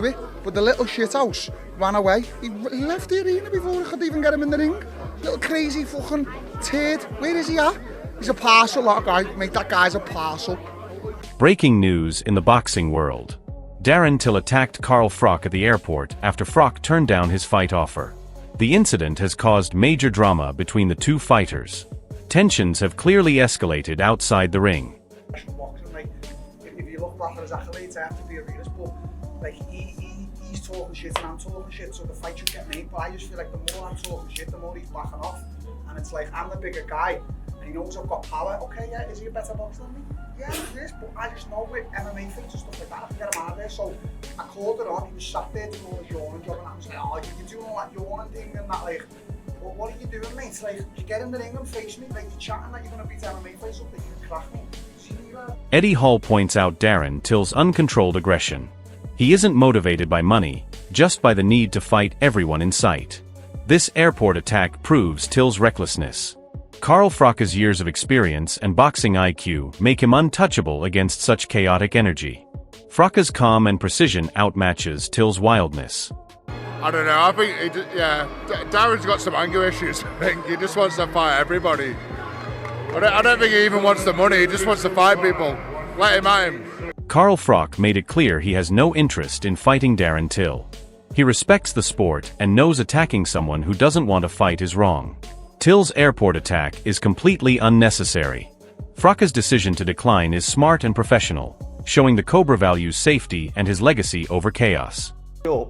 do it, but the little shithouse ran away. He left the arena before I could even get him in the ring. Little crazy fucking turd. Where is he at? He's a parcel, that guy. Mate, that guy's a parcel. Breaking news in the boxing world. Darren Till attacked Froch at the airport after Froch turned down his fight offer. The incident has caused major drama between the two fighters. Tensions have clearly escalated outside the ring. If you look back at his accolades, I have to be a realist, but like he's talking shit and I'm talking shit, so the fight should get made. But I just feel like the more I'm talking shit, the more he's backing off. And it's like, I'm the bigger guy, and he knows I've got power. Okay, yeah, is he a better boxer than me? Yeah, he is, but I just know with MMA fights and stuff like that, I can get him out of there. So I called it on, he was sat there doing all his yawning job, and I was like, oh, you're doing all that yawning thing and that, like, well, what are you doing, mate? Like, you get in the ring and face me, like, you're chatting like you're going to beat MMA fights up, that you can crack me. Eddie Hall points out Darren Till's uncontrolled aggression. He isn't motivated by money, just by the need to fight everyone in sight. This airport attack proves Till's recklessness. Froch's years of experience and boxing IQ make him untouchable against such chaotic energy. Froch's calm and precision outmatches Till's wildness. I don't know, I think, Darren's got some anger issues. I think he just wants to fight everybody. I don't think he even wants the money, he just wants to fight people. Let him at him. Froch made it clear he has no interest in fighting Darren Till. He respects the sport and knows attacking someone who doesn't want to fight is wrong. Till's airport attack is completely unnecessary. Froch's decision to decline is smart and professional, showing the Cobra values safety and his legacy over chaos.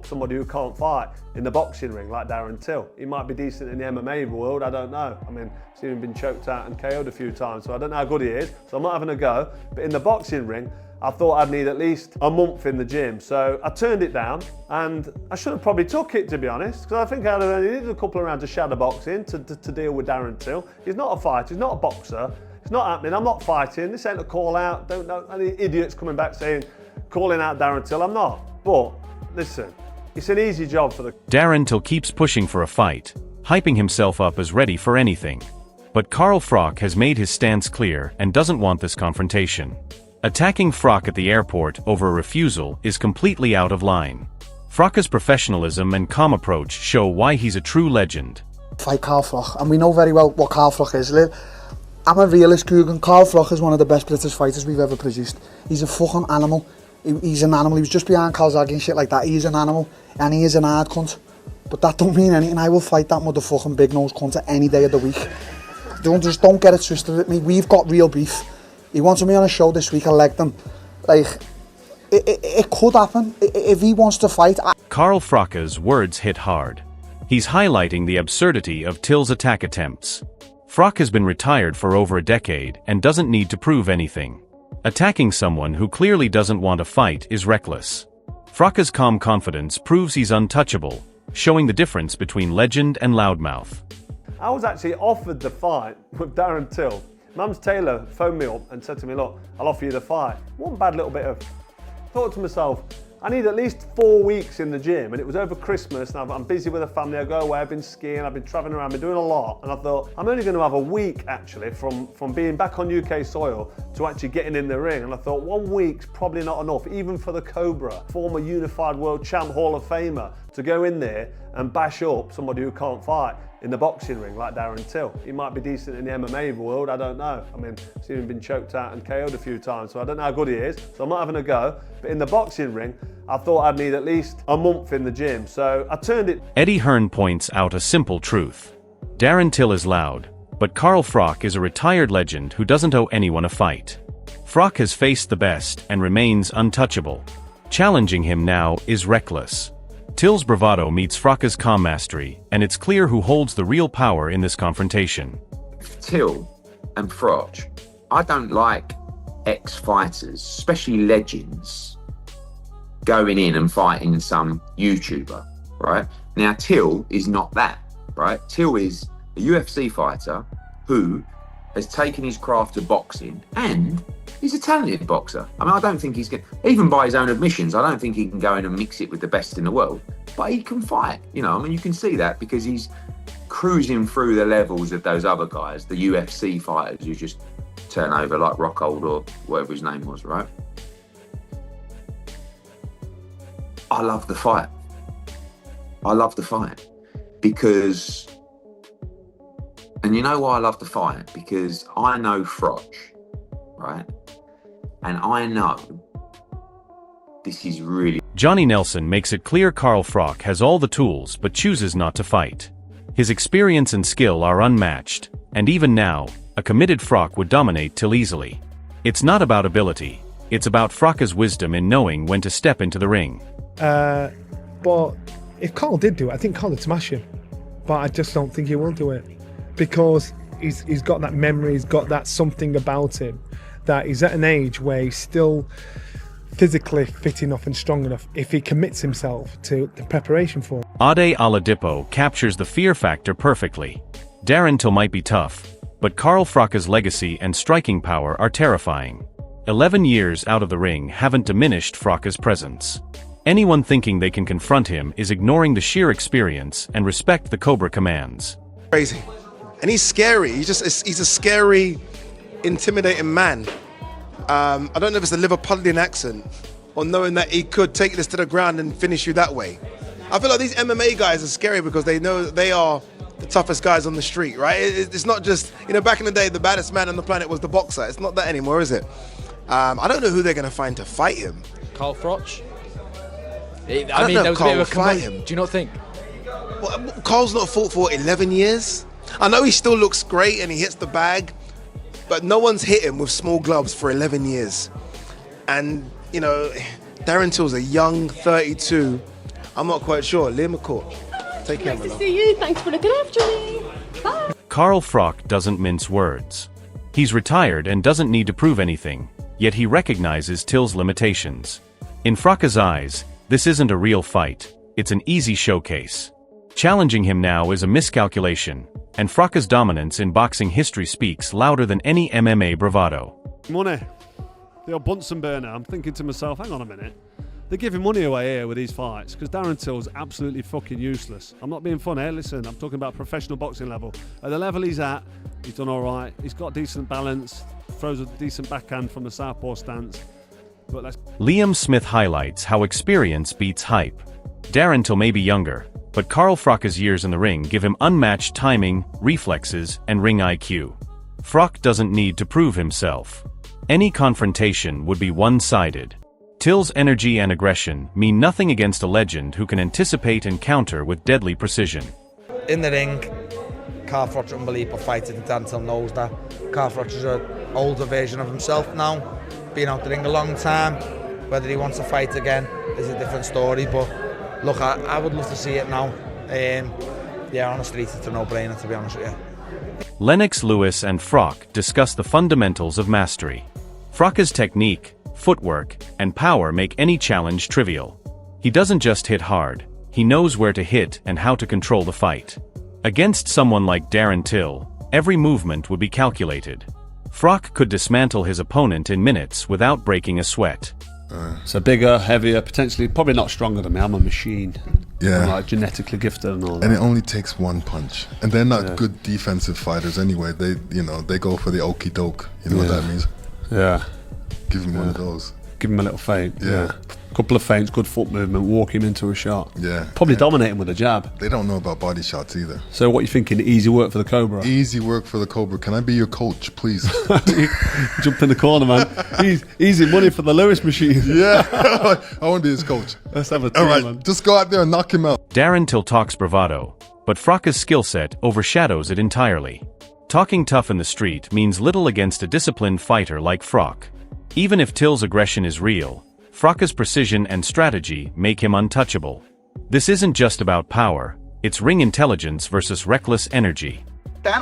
Somebody who can't fight in the boxing ring like Darren Till. He might be decent in the MMA world, I don't know. I mean, I've seen him been choked out and KO'd a few times, so I don't know how good he is, so I'm not having a go. But in the boxing ring, I thought I'd need at least a month in the gym, so I turned it down, and I should have probably took it, to be honest, because I think I'd have only needed a couple of rounds of shadow boxing to deal with Darren Till. He's not a fighter, he's not a boxer, it's not happening, I'm not fighting, this ain't a call out, don't know any idiots coming back saying, calling out Darren Till, I'm not. But, listen, it's an easy job for the... Darren Till keeps pushing for a fight, hyping himself up as ready for anything. But Froch has made his stance clear and doesn't want this confrontation. Attacking Froch at the airport over a refusal is completely out of line. Froch's professionalism and calm approach show why he's a true legend. Fight Froch, and we know very well what Froch is. I'm a realist, Coogan. Froch is one of the best British fighters we've ever produced. He's a fucking animal. He's an animal. He was just behind Calzaghe and shit like that. He's an animal, and he is an hard cunt. But that don't mean anything. I will fight that motherfucking big-nosed cunt any day of the week. Just don't get it twisted with me. We've got real beef. He wanted me on a show this week, I legged him. Like, it could happen. If he wants to fight... Froch's words hit hard. He's highlighting the absurdity of Till's attack attempts. Froch has been retired for over a decade and doesn't need to prove anything. Attacking someone who clearly doesn't want to fight is reckless. Froch's calm confidence proves he's untouchable, showing the difference between legend and loudmouth. I was actually offered the fight with Darren Till. Mums Taylor phoned me up and said to me, look, I'll offer you the fight. One bad little bit of... thought to myself, I need at least 4 weeks in the gym, and it was over Christmas, and I'm busy with a family, I go away, I've been skiing, I've been travelling around, I've been doing a lot, and I thought, I'm only going to have a week, actually, from being back on UK soil to actually getting in the ring, and I thought 1 week's probably not enough, even for the Cobra, former Unified World Champ Hall of Famer, to go in there and bash up somebody who can't fight in the boxing ring like Darren Till. He might be decent in the MMA world, I don't know. I mean, I've seen him been choked out and KO'd a few times, so I don't know how good he is, so I'm not having a go. But in the boxing ring, I thought I'd need at least a month in the gym, so I turned it... Eddie Hearn points out a simple truth. Darren Till is loud, but Froch is a retired legend who doesn't owe anyone a fight. Froch has faced the best and remains untouchable. Challenging him now is reckless. Till's bravado meets Froch's calm mastery, and it's clear who holds the real power in this confrontation. Till and Froch, I don't like ex-fighters, especially legends, going in and fighting some YouTuber, right? Now, Till is not that, right? Till is a UFC fighter who has taken his craft to boxing, and he's a talented boxer. I mean, I don't think he's going to, even by his own admissions, I don't think he can go in and mix it with the best in the world, but he can fight, you know, I mean, you can see that because he's cruising through the levels of those other guys, the UFC fighters who just turn over like Rockhold or whatever his name was, right? I love the fight. I love the fight because, and you know why I love the fight? Because I know Froch, right? And I know this is really... Johnny Nelson makes it clear Carl Froch has all the tools but chooses not to fight. His experience and skill are unmatched, and even now, a committed Froch would dominate Till easily. It's not about ability, it's about Froch's wisdom in knowing when to step into the ring. But if Carl did do it, I think Carl would smash him. But I just don't think he will do it. Because he's got that memory, he's got that something about him, that he's at an age where he's still physically fit enough and strong enough if he commits himself to the preparation for it. Ade Oladipo captures the fear factor perfectly. Darren Till might be tough, but Carl Froch's legacy and striking power are terrifying. 11 years out of the ring haven't diminished Froch's presence. Anyone thinking they can confront him is ignoring the sheer experience and respect the Cobra commands. Crazy. And he's scary. He's a scary, intimidating man. I don't know if it's a Liverpudlian accent or knowing that he could take this to the ground and finish you that way. I feel like these MMA guys are scary because they know that they are the toughest guys on the street, right? It's not just, back in the day, the baddest man on the planet was the boxer. It's not that anymore, is it? I don't know who they're going to find to fight him. Carl Froch? I mean, there was a bit of a fight him. Do you not think? Well, Carl's not fought for 11 years. I know he still looks great and he hits the bag, but no one's hit him with small gloves for 11 years. And, Darren Till's a young 32. I'm not quite sure. Liam McCourt. Take care, Nice to see you. Thanks for looking after me. Bye. Carl Froch doesn't mince words. He's retired and doesn't need to prove anything, yet he recognizes Till's limitations. In Froch's eyes, this isn't a real fight, it's an easy showcase. Challenging him now is a miscalculation, and Froch's dominance in boxing history speaks louder than any MMA bravado. Money. The old Bunsen burner. I'm thinking to myself, hang on a minute. They're giving money away here with these fights because Darren Till's absolutely fucking useless. I'm not being funny, listen, I'm talking about professional boxing level. At the level he's at, he's done all right. He's got decent balance, throws a decent backhand from the southpaw stance. But Liam Smith highlights how experience beats hype. Darren Till may be younger, but Carl Froch's years in the ring give him unmatched timing, reflexes, and ring IQ. Froch doesn't need to prove himself. Any confrontation would be one-sided. Till's energy and aggression mean nothing against a legend who can anticipate and counter with deadly precision. In the ring, Carl Froch is an unbelievable fighter, and Dan Till knows that. Carl Froch is an older version of himself now, been out the ring a long time. Whether he wants to fight again is a different story, but look, I would love to see it now. On the street it's a no-brainer, to be honest with you. Lennox Lewis and Froch discuss the fundamentals of mastery. Froch's technique, footwork, and power make any challenge trivial. He doesn't just hit hard, he knows where to hit and how to control the fight. Against someone like Darren Till, every movement would be calculated. Froch could dismantle his opponent in minutes without breaking a sweat. So bigger, heavier, potentially, probably not stronger than me. I'm a machine. Yeah. I'm like genetically gifted and all that. And it only takes one punch. And they're not good defensive fighters anyway. They go for the okey doke. You know what that means? Yeah. Give him one of those. Give him a little feint. Yeah. Couple of feints, good foot movement, walk him into a shot. Yeah. Probably dominate him with a jab. They don't know about body shots either. So what are you thinking? Easy work for the Cobra? Easy work for the Cobra. Can I be your coach, please? Jump in the corner, man. Easy money for the Lewis machine. Yeah. I want to be his coach. Let's have a team, all right, man. Just go out there and knock him out. Darren Till talks bravado, but Froch's skill set overshadows it entirely. Talking tough in the street means little against a disciplined fighter like Froch. Even if Till's aggression is real, Froch's precision and strategy make him untouchable. This isn't just about power, it's ring intelligence versus reckless energy. Then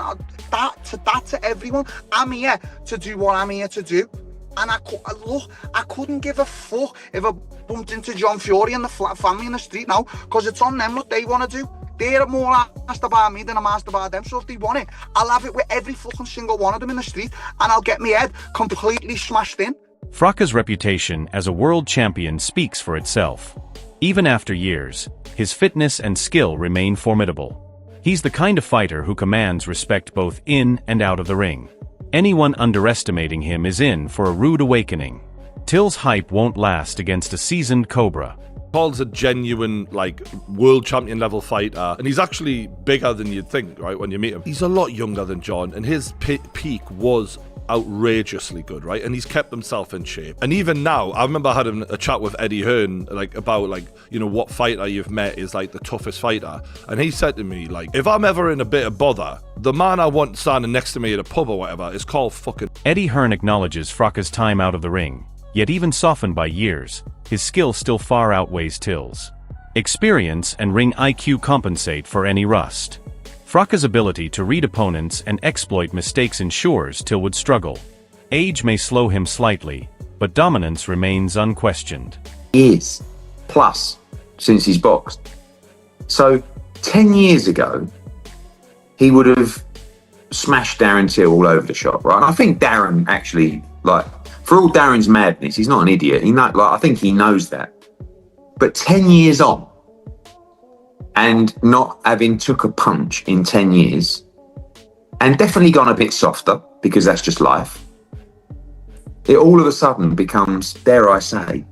that to everyone, I'm here to do what I'm here to do. And I couldn't give a fuck if I bumped into John Fury and the family in the street now, because it's on them what they want to do. They're more asked about me than I'm asked about them, so if they want it, I'll have it with every fucking single one of them in the street, and I'll get my head completely smashed in. Froch's reputation as a world champion speaks for itself. Even after years, his fitness and skill remain formidable. He's the kind of fighter who commands respect both in and out of the ring. Anyone underestimating him is in for a rude awakening. Till's hype won't last against a seasoned Cobra. Paul's a genuine, like, world champion level fighter, and he's actually bigger than you'd think, right, when you meet him. He's a lot younger than John, and his peak was outrageously good, right? And he's kept himself in shape. And even now, I remember having a chat with Eddie Hearn, like, about, like, you know, what fighter you've met is, like, the toughest fighter. And he said to me, like, if I'm ever in a bit of bother, the man I want standing next to me at a pub or whatever is called fucking... Eddie Hearn acknowledges Froch's time out of the ring, yet even softened by years, his skill still far outweighs Till's. Experience and ring IQ compensate for any rust. Froch's ability to read opponents and exploit mistakes ensures Till would struggle. Age may slow him slightly, but dominance remains unquestioned. Years plus since he's boxed. So 10 years ago, he would have smashed Darren Till all over the shop, right? And I think Darren actually, like, for all Darren's madness, he's not an idiot. I think he knows that. But 10 years on, and not having took a punch in 10 years, and definitely gone a bit softer, because that's just life, it all of a sudden becomes, dare I say,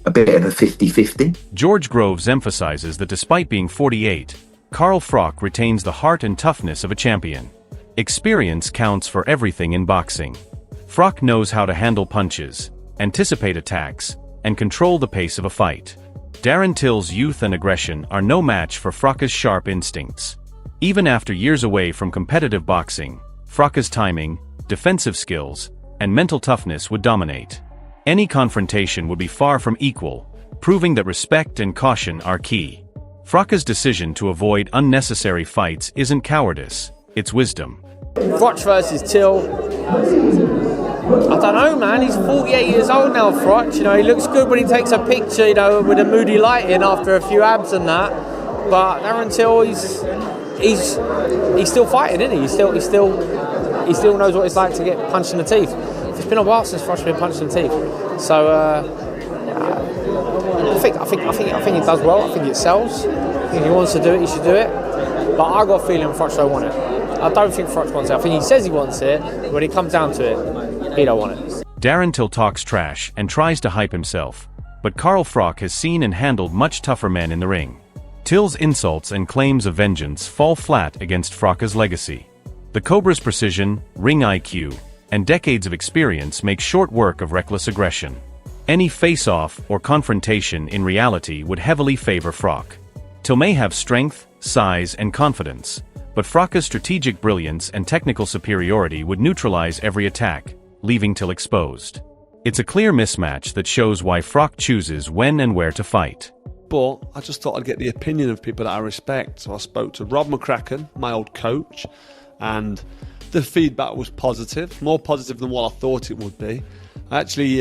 a bit of a 50-50. George Groves emphasizes that despite being 48, Carl Froch retains the heart and toughness of a champion. Experience counts for everything in boxing. Froch knows how to handle punches, anticipate attacks, and control the pace of a fight. Darren Till's youth and aggression are no match for Froch's sharp instincts. Even after years away from competitive boxing, Froch's timing, defensive skills, and mental toughness would dominate. Any confrontation would be far from equal, proving that respect and caution are key. Froch's decision to avoid unnecessary fights isn't cowardice, it's wisdom. Froch versus Till. I don't know, man. He's 48 years old now, Froch. You know, he looks good when he takes a picture, you know, with a moody light in after a few abs and that. But Darren Till, he's still fighting, isn't he? He still knows what it's like to get punched in the teeth. It's been a while since Froch's been punched in the teeth. So I think he does well. I think it sells. I think if he wants to do it, he should do it. But I got a feeling Froch don't want it. I don't think Froch wants it. I think he says he wants it, but when it comes down to it, he don't want it. Darren Till talks trash and tries to hype himself, but Carl Froch has seen and handled much tougher men in the ring. Till's insults and claims of vengeance fall flat against Froch's legacy. The Cobra's precision, ring IQ, and decades of experience make short work of reckless aggression. Any face-off or confrontation in reality would heavily favor Froch. Till may have strength, size, and confidence, but Froch's strategic brilliance and technical superiority would neutralize every attack, leaving Till exposed. It's a clear mismatch that shows why Froch chooses when and where to fight. But I just thought I'd get the opinion of people that I respect. So I spoke to Rob McCracken, my old coach, and the feedback was positive, more positive than what I thought it would be. I actually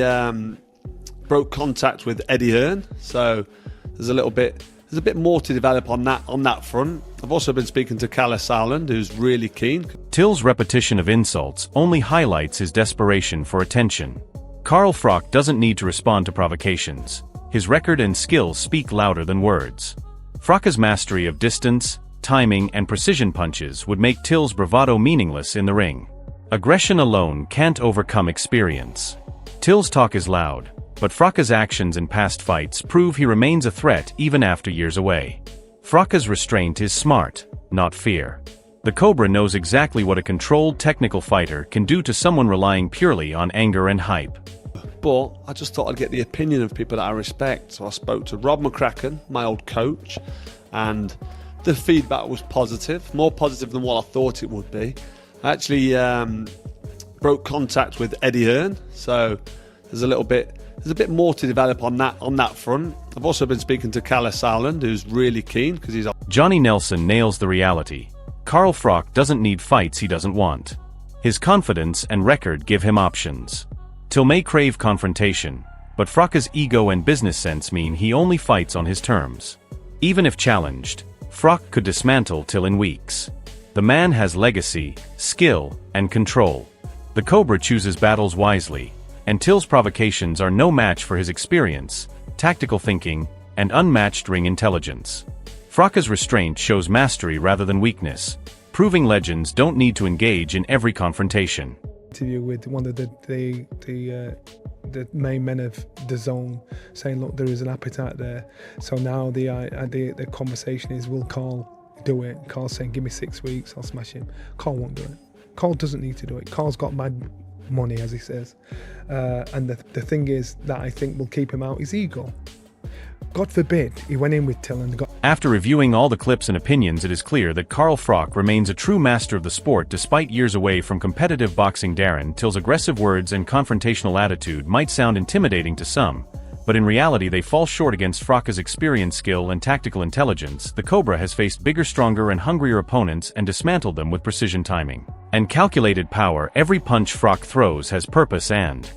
broke contact with Eddie Hearn, so there's a bit more to develop on that front. I've also been speaking to Kalle Sauerland, who's really keen. Till's repetition of insults only highlights his desperation for attention. Carl Froch doesn't need to respond to provocations. His record and skills speak louder than words. Froch's mastery of distance, timing, and precision punches would make Till's bravado meaningless in the ring. Aggression alone can't overcome experience. Till's talk is loud, but Froch's actions in past fights prove he remains a threat even after years away. Froch's restraint is smart, not fear. The Cobra knows exactly what a controlled technical fighter can do to someone relying purely on anger and hype. But I just thought I'd get the opinion of people that I respect. So I spoke to Rob McCracken, my old coach, and the feedback was positive, more positive than what I thought it would be. I actually broke contact with Eddie Hearn, so there's a bit more to develop on that front. I've also been speaking to Kalle Sauerland, who's really keen because he's... Johnny Nelson nails the reality. Carl Froch doesn't need fights he doesn't want. His confidence and record give him options. Till may crave confrontation, but Froch's ego and business sense mean he only fights on his terms. Even if challenged, Froch could dismantle Till in weeks. The man has legacy, skill, and control. The Cobra chooses battles wisely, and Till's provocations are no match for his experience, tactical thinking, and unmatched ring intelligence. Froch's restraint shows mastery rather than weakness, proving legends don't need to engage in every confrontation. Interview with one of the the main men of the zone saying, look, there is an appetite there. So now the conversation is, will Carl do it? Carl's saying, give me 6 weeks, I'll smash him. Carl won't do it. Carl doesn't need to do it. Carl's got mad money, as he says. And the thing is that I think will keep him out is ego. God forbid he went in with Till and got... After reviewing all the clips and opinions, it is clear that Carl Froch remains a true master of the sport despite years away from competitive boxing. Darren Till's aggressive words and confrontational attitude might sound intimidating to some, but in reality they fall short against Froch's experience, skill, and tactical intelligence. The Cobra has faced bigger, stronger, and hungrier opponents and dismantled them with precision timing and calculated power. Every punch Froch throws has purpose and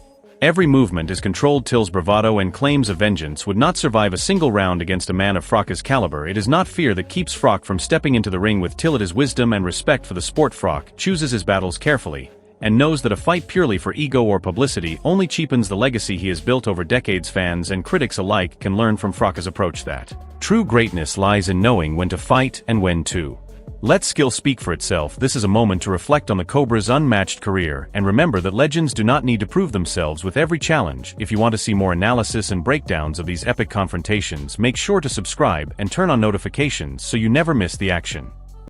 every movement is controlled. Till's bravado and claims of vengeance would not survive a single round against a man of Froch's caliber. It is not fear that keeps Froch from stepping into the ring with Till. It is wisdom and respect for the sport. Froch chooses his battles carefully and knows that a fight purely for ego or publicity only cheapens the legacy he has built over decades. Fans and critics alike can learn from Froch's approach that true greatness lies in knowing when to fight and when to let skill speak for itself. This is a moment to reflect on the Cobra's unmatched career and remember that legends do not need to prove themselves with every challenge. If you want to see more analysis and breakdowns of these epic confrontations, make sure to subscribe and turn on notifications so you never miss the action.